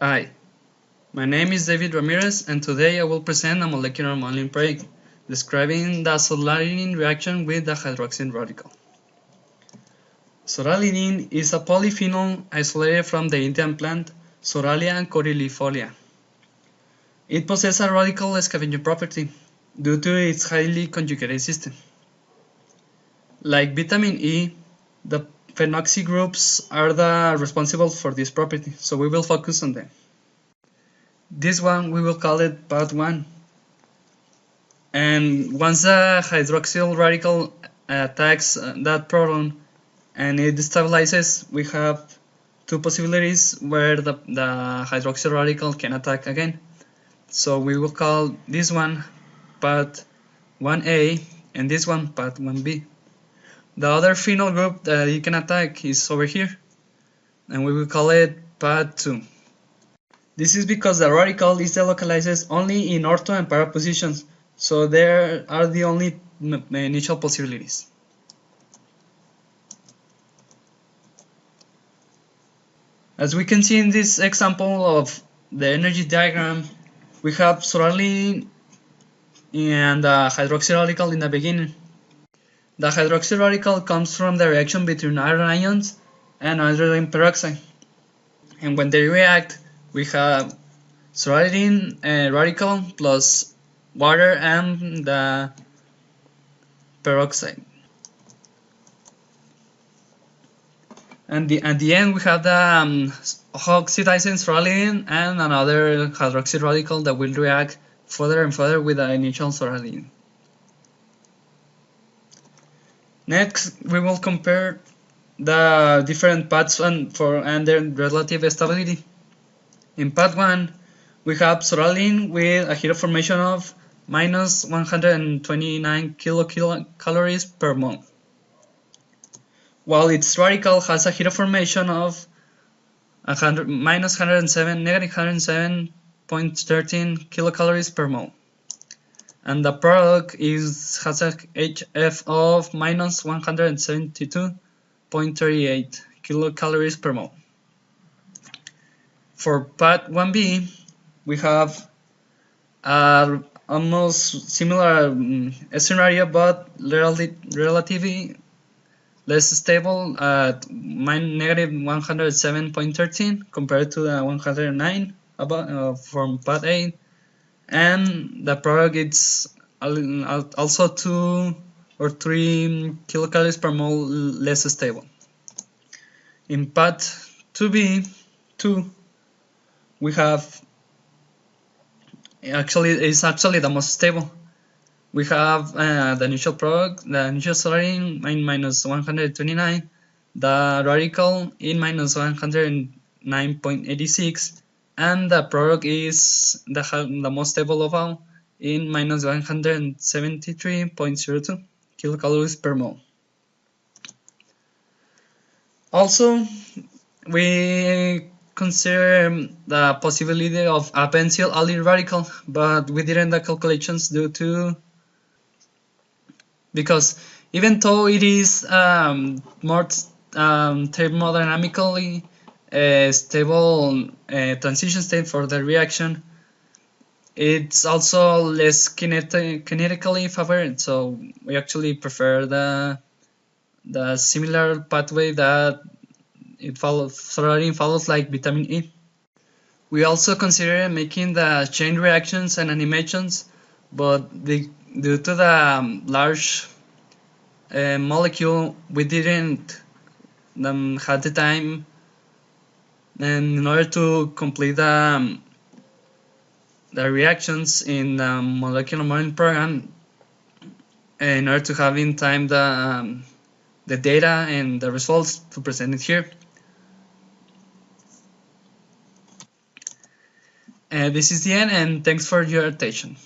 Hi, my name is David Ramirez and today I will present a molecular modeling project describing the psoralidin reaction with the hydroxyl radical. Psoralidin is a polyphenol isolated from the Indian plant Psoralia coryllifolia. It possesses a radical scavenging property due to its highly conjugated system. Like vitamin E, the phenoxy groups are the responsible for this property, so we will focus on them. This one we will call it part 1. And once the hydroxyl radical attacks that proton and it destabilizes, we have two possibilities where the hydroxyl radical can attack again. So we will call this one part 1A and this one part 1B. The other phenol group that it can attack is over here, and we will call it part 2. This is because the radical is delocalized only in ortho and para positions, so there are the only initial possibilities. As we can see in this example of the energy diagram, we have psoralidin and the hydroxyl radical in the beginning. The hydroxyl radical comes from the reaction between iron ions and hydrogen peroxide, and when they react, we have psoralidin radical plus water and the peroxide. And at the end we have the oxidizing psoralidin and another hydroxyl radical that will react further and further with the initial psoralidin. Next, we will compare the different paths and their relative stability. In path 1, we have psoralidin with a heat of formation of minus 129 kilocalories per mole, while its radical has a heat of formation of negative 107.13 kilocalories per mole, and the product has a HF of minus 172.38 kilocalories per mole. For path 1B, we have almost similar scenario, but relatively less stable at negative 107.13 compared to the 109 from path 8, and the product is also 2 or 3 kilocalories per mole less stable. In path 2B, we have it's actually the most stable. We have the initial product, the initial psoralidin in minus 129, the radical in minus 109.86, and the product is the most stable of all in minus 173.02 kilocalories per mole. Also, we consider the possibility of a benzyl allyl radical, but we didn't do calculations because even though it is more thermodynamically stable transition state for the reaction, it's also less kinetically favored, so we actually prefer the similar pathway that psoralidin follows, like vitamin E. We also consider making the chain reactions and animations, but due to the large molecule, we didn't have the time, and in order to complete the reactions in the molecular modeling program, in order to have in time the data and the results to present it here. This is the end, and thanks for your attention.